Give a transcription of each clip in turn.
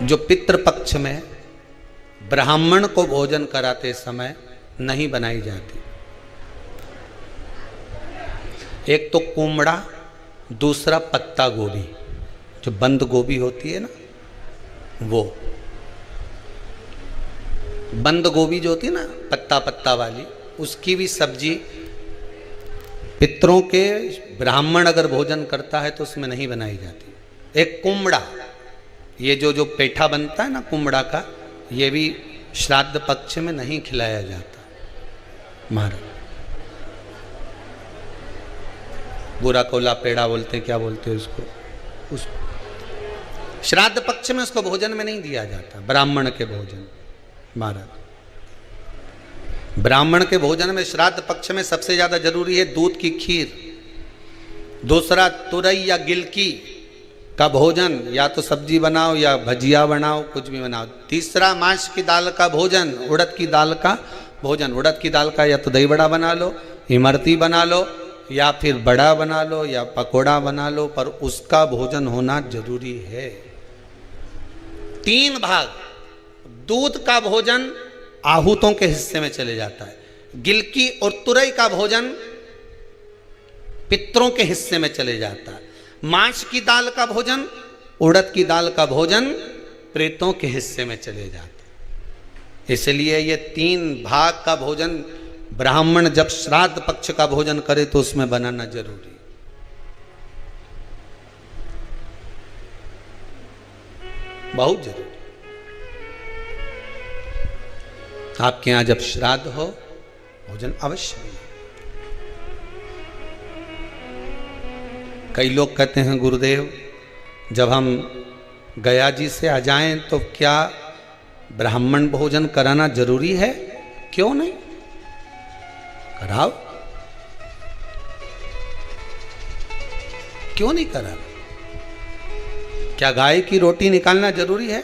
जो पितृपक्ष में ब्राह्मण को भोजन कराते समय नहीं बनाई जाती। एक तो कुमड़ा, दूसरा पत्ता गोभी, जो बंद गोभी होती है ना, वो बंद गोभी जो होती है ना पत्ता पत्ता वाली, उसकी भी सब्जी पितरों के ब्राह्मण अगर भोजन करता है तो उसमें नहीं बनाई जाती। एक कुमड़ा, ये जो पेठा बनता है ना कुमड़ा का, ये भी श्राद्ध पक्ष में नहीं खिलाया जाता। महाराज बुरा कोला पेड़ा बोलते हैं, क्या बोलते हैं उसको श्राद्ध पक्ष में उसको भोजन में नहीं दिया जाता, ब्राह्मण के भोजन। महाराज ब्राह्मण के भोजन में श्राद्ध पक्ष में सबसे ज्यादा जरूरी है दूध की खीर, दूसरा तुरई या गिलकी का भोजन, या तो सब्जी बनाओ या भजिया बनाओ, कुछ भी बनाओ। तीसरा मांस की दाल का भोजन, उड़द की दाल का भोजन। उड़द की दाल का या तो दही बड़ा बना लो, इमरती बना लो, या फिर बड़ा बना लो, या पकोड़ा बना लो, पर उसका भोजन होना जरूरी है। 3 भाग दूध का भोजन आहूतों के हिस्से में चले जाता है, गिलकी और तुरई का भोजन पितरों के हिस्से में चले जाता है, मांस की दाल का भोजन, उड़द की दाल का भोजन प्रेतों के हिस्से में चले जाता है। इसलिए ये 3 भाग का भोजन ब्राह्मण जब श्राद्ध पक्ष का भोजन करे तो उसमें बनाना जरूरी। बहुत जरूरी। आपके यहां जब श्राद्ध हो भोजन अवश्य मिले। कई लोग कहते हैं गुरुदेव जब हम गया जी से आ जाएं तो क्या ब्राह्मण भोजन कराना जरूरी है? क्यों नहीं, कराओ, क्यों नहीं करा? क्या गाय की रोटी निकालना जरूरी है?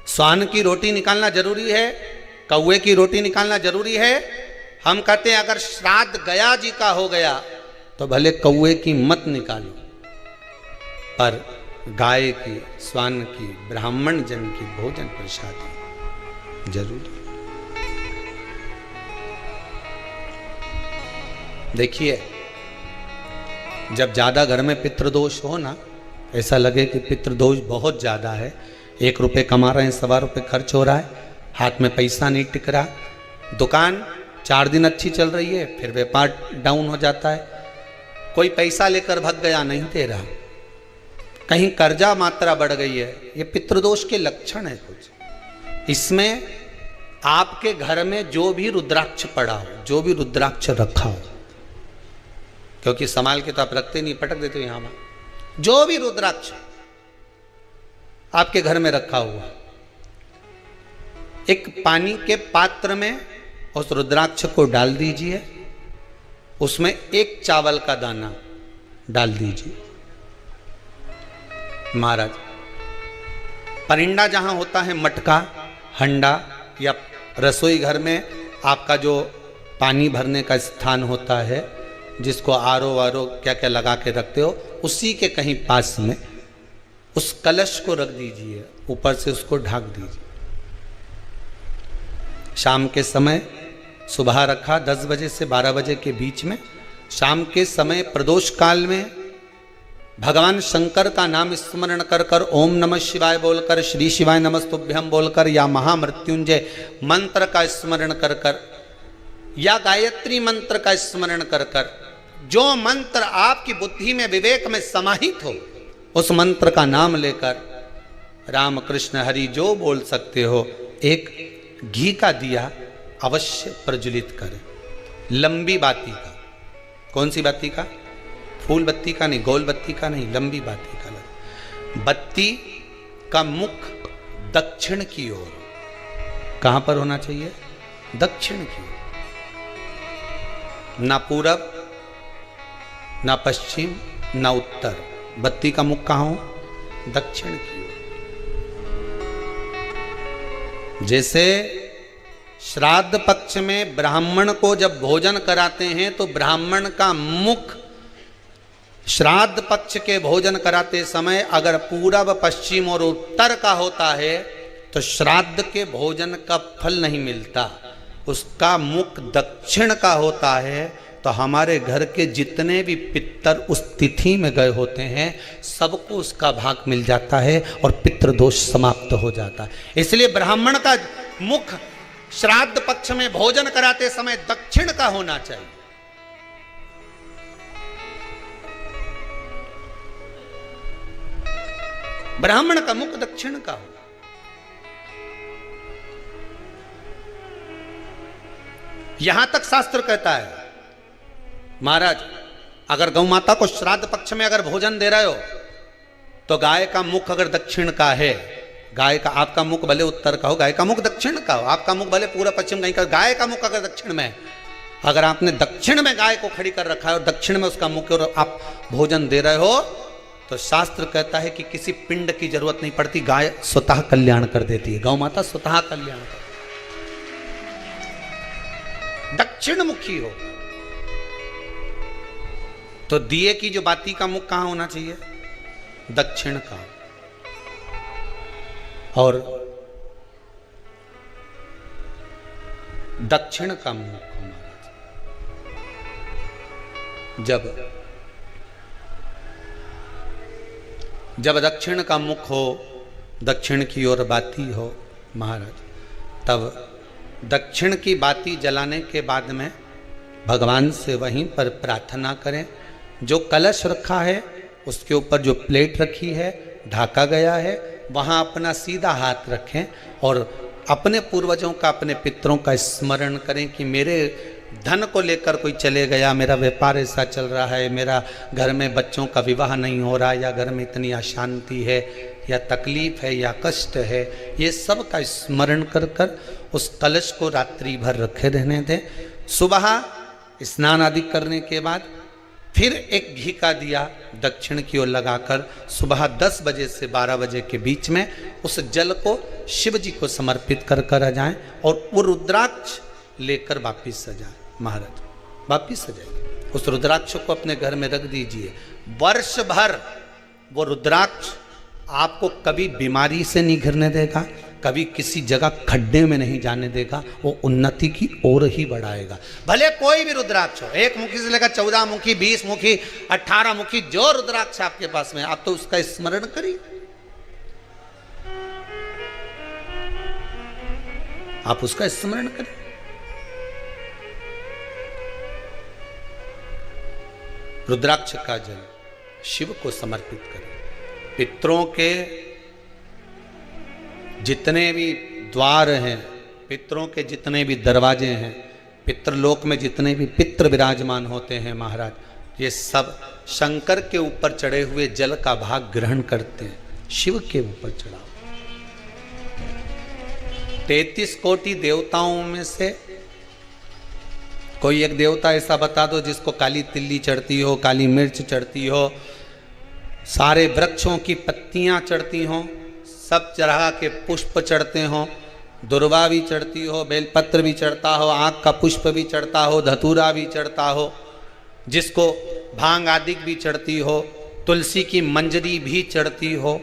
स्वान की रोटी निकालना जरूरी है? कौवे की रोटी निकालना जरूरी है? हम कहते हैं अगर श्राद्ध गया जी का हो गया तो भले कौवे की मत निकालो, पर गाय की, स्वान की, ब्राह्मण जन की भोजन प्रसादी जरूरी। देखिए जब ज्यादा घर में पितृदोष हो ना, ऐसा लगे कि पितृदोष बहुत ज्यादा है, 1 रुपये कमा रहे हैं, 1.25 रुपये खर्च हो रहा है, हाथ में पैसा नहीं टिक रहा, दुकान 4 दिन अच्छी चल रही है, फिर व्यापार डाउन हो जाता है, कोई पैसा लेकर भग गया, नहीं दे रहा, कहीं कर्जा मात्रा बढ़ गई है, ये पितृदोष के लक्षण है कुछ। इसमें आपके घर में जो भी रुद्राक्ष पड़ा हो, जो भी रुद्राक्ष रखा हो, क्योंकि संभाल के तो आप रखते नहीं, पटक देते हो यहां वहां, जो भी रुद्राक्ष आपके घर में रखा हुआ, एक पानी के पात्र में उस रुद्राक्ष को डाल दीजिए, उसमें 1 चावल का दाना डाल दीजिए। महाराज परिंदा जहां होता है, मटका, हंडा या रसोई घर में आपका जो पानी भरने का स्थान होता है, जिसको आरो वारो क्या क्या लगा के रखते हो, उसी के कहीं पास में उस कलश को रख दीजिए, ऊपर से उसको ढक दीजिए। शाम के समय, सुबह रखा 10 बजे से 12 बजे के बीच में, शाम के समय प्रदोष काल में भगवान शंकर का नाम स्मरण कर कर, ओम नमः शिवाय बोलकर, श्री शिवाय नमस्तुभ्यम बोलकर, या महामृत्युंजय मंत्र का स्मरण कर कर, या गायत्री मंत्र का स्मरण कर कर, जो मंत्र आपकी बुद्धि में, विवेक में समाहित हो, उस मंत्र का नाम लेकर राम कृष्ण हरि जो बोल सकते हो, एक घी का दिया अवश्य प्रज्वलित करें, लंबी बाती का। कौन सी बाती का? फूल बत्ती का नहीं, गोल बत्ती का नहीं, लंबी बाती का। बत्ती का मुख दक्षिण की ओर, कहां पर होना चाहिए? दक्षिण की ओर, ना पूरब, ना पश्चिम, ना उत्तर। बत्ती का मुख कहां हो? दक्षिण की ओर। जैसे श्राद्ध पक्ष में ब्राह्मण को जब भोजन कराते हैं तो ब्राह्मण का मुख श्राद्ध पक्ष के भोजन कराते समय अगर पूरब, पश्चिम और उत्तर का होता है तो श्राद्ध के भोजन का फल नहीं मिलता। उसका मुख दक्षिण का होता है तो हमारे घर के जितने भी पितर उस तिथि में गए होते हैं सबको उसका भाग मिल जाता है और पितृदोष समाप्त हो जाता है। इसलिए ब्राह्मण का मुख श्राद्ध पक्ष में भोजन कराते समय दक्षिण का होना चाहिए। ब्राह्मण का मुख दक्षिण का हो। यहां तक शास्त्र कहता है महाराज, अगर गौ माता को श्राद्ध पक्ष में अगर भोजन दे रहे हो तो गाय का मुख अगर दक्षिण का है, गाय का, आपका मुख भले उत्तर का हो, गाय का मुख दक्षिण का हो, आपका मुख भले पूरा पश्चिम कहीं का, गाय का मुख अगर दक्षिण में, अगर आपने दक्षिण में गाय को खड़ी कर रखा है और दक्षिण में उसका मुख और आप भोजन दे रहे हो तो शास्त्र कहता है कि किसी पिंड की जरूरत नहीं पड़ती, गाय स्वतः कल्याण कर देती है। गौ माता स्वतः कल्याण कर, दक्षिण मुखी हो तो दिए की जो बाती का मुख कहां होना चाहिए? दक्षिण का। और दक्षिण का मुख हमारा जब दक्षिण का मुख हो, दक्षिण की ओर बाती हो महाराज, तब दक्षिण की बाती जलाने के बाद में भगवान से वहीं पर प्रार्थना करें। जो कलश रखा है उसके ऊपर जो प्लेट रखी है, ढाका गया है, वहाँ अपना सीधा हाथ रखें और अपने पूर्वजों का, अपने पितरों का स्मरण करें कि मेरे धन को लेकर कोई चले गया, मेरा व्यापार ऐसा चल रहा है, मेरा घर में बच्चों का विवाह नहीं हो रहा, या घर में इतनी अशांति है या तकलीफ है या कष्ट है, ये सब का स्मरण कर कर उस कलश को रात्रि भर रखे रहने दें। सुबह स्नान आदि करने के बाद फिर एक घी का दिया दक्षिण की ओर लगाकर सुबह 10 बजे से 12 बजे के बीच में उस जल को शिव जी को समर्पित कर कर आ जाएं और वो रुद्राक्ष लेकर वापिस सजाएं। महाराज वापिस सजाइए, उस रुद्राक्ष को अपने घर में रख दीजिए। वर्ष भर वो रुद्राक्ष आपको कभी बीमारी से नहीं घिरने देगा, कभी किसी जगह खड्डे में नहीं जाने देगा, वो उन्नति की ओर ही बढ़ाएगा। भले कोई भी रुद्राक्ष हो, 1 मुखी से लेकर 14 मुखी, 20 मुखी, 18 मुखी, जो रुद्राक्ष आपके पास में, आप तो उसका स्मरण करिए, आप उसका स्मरण करें। रुद्राक्ष का जल शिव को समर्पित करें। पितरों के जितने भी द्वार हैं, पितरों के जितने भी दरवाजे हैं, पितृलोक में जितने भी पितृ विराजमान होते हैं महाराज, ये सब शंकर के ऊपर चढ़े हुए जल का भाग ग्रहण करते हैं। शिव के ऊपर चढ़ाओ। 33 कोटि देवताओं में से कोई एक देवता ऐसा बता दो जिसको काली तिल्ली चढ़ती हो, काली मिर्च चढ़ती हो, सारे वृक्षों की पत्तियां चढ़ती हों, सब तरह के पुष्प चढ़ते हों, दुर्वा भी चढ़ती हो, बेलपत्र भी चढ़ता हो, आँख का पुष्प भी चढ़ता हो, धतूरा भी चढ़ता हो, जिसको भांग आदि भी चढ़ती हो, तुलसी की मंजरी भी चढ़ती हो।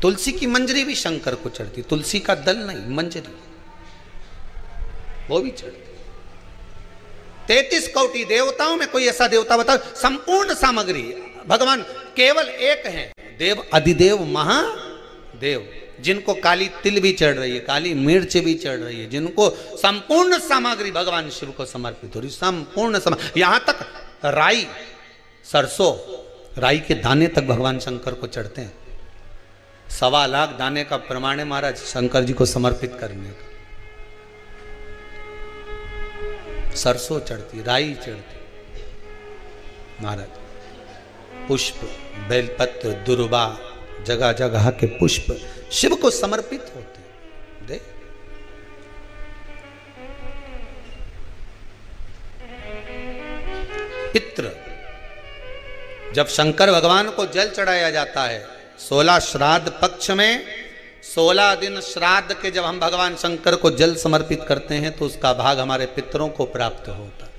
तुलसी की मंजरी भी शंकर को चढ़ती, तुलसी का दल नहीं, मंजरी वो भी चढ़ती। 33 कोटि देवताओं में कोई ऐसा देवता बताओ, संपूर्ण सामग्री भगवान केवल एक हैं, देव अधिदेव महादेव, जिनको काली तिल भी चढ़ रही है, काली मिर्च भी चढ़ रही है, जिनको संपूर्ण सामग्री भगवान शिव को समर्पित हो रही, संपूर्ण यहां तक राई, सरसों, राई के दाने तक भगवान शंकर को चढ़ते हैं। 1.25 लाख दाने का प्रमाण है महाराज शंकर जी को समर्पित करने का। सरसों चढ़ती, राई चढ़ती महाराज, पुष्प, बेलपत्र, दुर्वा, जगह जगह के पुष्प शिव को समर्पित होते हैं। दे पितृ, जब शंकर भगवान को जल चढ़ाया जाता है 16 श्राद्ध पक्ष में, 16 दिन श्राद्ध के जब हम भगवान शंकर को जल समर्पित करते हैं तो उसका भाग हमारे पितरों को प्राप्त होता है।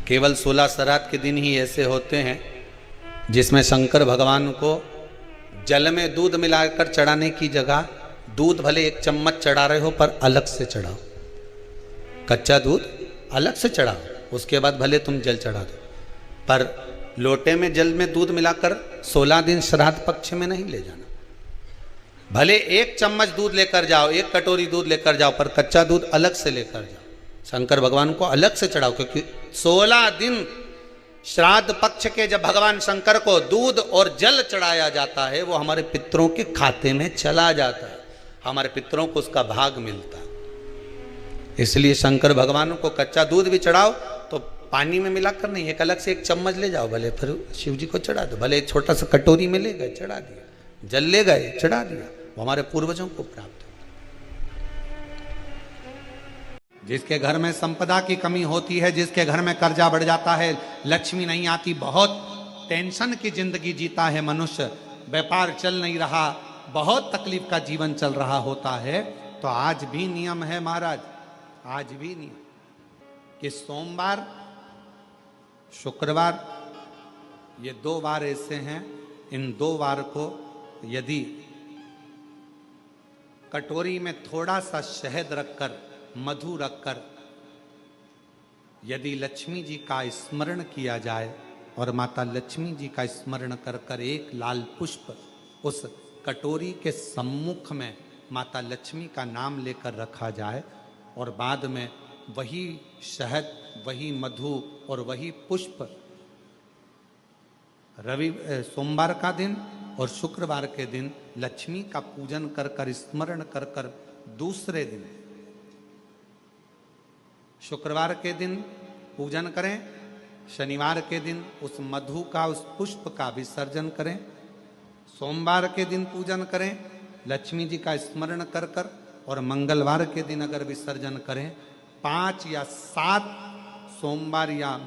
केवल 16 श्राद्ध के दिन ही ऐसे होते हैं जिसमें शंकर भगवान को जल में दूध मिलाकर चढ़ाने की जगह दूध भले 1 चम्मच चढ़ा रहे हो पर अलग से चढ़ाओ, कच्चा दूध अलग से चढ़ाओ, उसके बाद भले तुम जल चढ़ा दो, पर लोटे में जल में दूध मिलाकर 16 दिन श्राद्ध पक्ष में नहीं ले जाना। भले 1 चम्मच दूध लेकर जाओ, 1 कटोरी दूध लेकर जाओ, पर कच्चा दूध अलग से लेकर जाओ, शंकर भगवान को अलग से चढ़ाओ। क्योंकि 16 दिन श्राद्ध पक्ष के जब भगवान शंकर को दूध और जल चढ़ाया जाता है, वो हमारे पितरों के खाते में चला जाता है, हमारे पितरों को उसका भाग मिलता है। इसलिए शंकर भगवान को कच्चा दूध भी चढ़ाओ तो पानी में मिलाकर नहीं, एक अलग से 1 चम्मच ले जाओ, भले फिर शिव जी को चढ़ा दो, भले एक छोटा सा कटोरी में ले गए चढ़ा दिया, जल ले गए चढ़ा दिया, वो हमारे पूर्वजों को प्राप्त है। जिसके घर में संपदा की कमी होती है, जिसके घर में कर्जा बढ़ जाता है, लक्ष्मी नहीं आती, बहुत टेंशन की जिंदगी जीता है मनुष्य, व्यापार चल नहीं रहा, बहुत तकलीफ का जीवन चल रहा होता है, तो आज भी नियम है महाराज, आज भी नियम कि सोमवार शुक्रवार ये 2 वार ऐसे हैं, इन 2 वार को यदि कटोरी में थोड़ा सा शहद रखकर, मधु रखकर यदि लक्ष्मी जी का स्मरण किया जाए और माता लक्ष्मी जी का स्मरण कर कर 1 लाल पुष्प उस कटोरी के सम्मुख में माता लक्ष्मी का नाम लेकर रखा जाए और बाद में वही शहद, वही मधु और वही पुष्प सोमवार का दिन और शुक्रवार के दिन लक्ष्मी का पूजन कर कर, स्मरण कर कर, दूसरे दिन शुक्रवार के दिन पूजन करें, शनिवार के दिन उस मधु का, उस पुष्प का विसर्जन करें, सोमवार के दिन पूजन करें लक्ष्मी जी का स्मरण कर कर, और मंगलवार के दिन अगर विसर्जन करें, 5 या 7 सोमवार या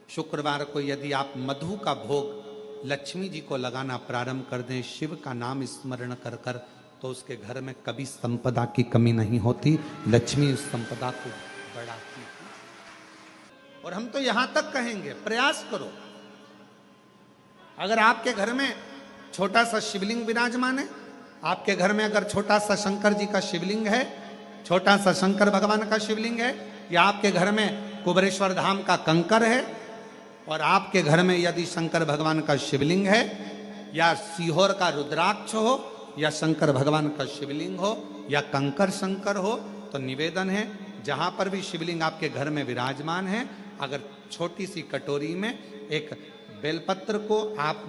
शुक्रवार को यदि आप मधु का भोग लक्ष्मी जी को लगाना प्रारंभ कर दें, शिव का नाम स्मरण कर कर, तो उसके घर में कभी संपदा की कमी नहीं होती, लक्ष्मी उस संपदा को बढ़ाती है। और हम तो यहां तक कहेंगे, प्रयास करो, अगर आपके घर में छोटा सा शिवलिंग विराजमान है, आपके घर में अगर छोटा सा शंकर जी का शिवलिंग है, छोटा सा शंकर भगवान का शिवलिंग है, या आपके घर में कुबेरेश्वर धाम का कंकर है, और आपके घर में यदि शंकर भगवान का शिवलिंग है, या सीहोर का रुद्राक्ष हो, या शंकर भगवान का शिवलिंग हो, या कंकर शंकर हो, तो निवेदन है जहां पर भी शिवलिंग आपके घर में विराजमान है, अगर छोटी सी कटोरी में एक बेलपत्र को आप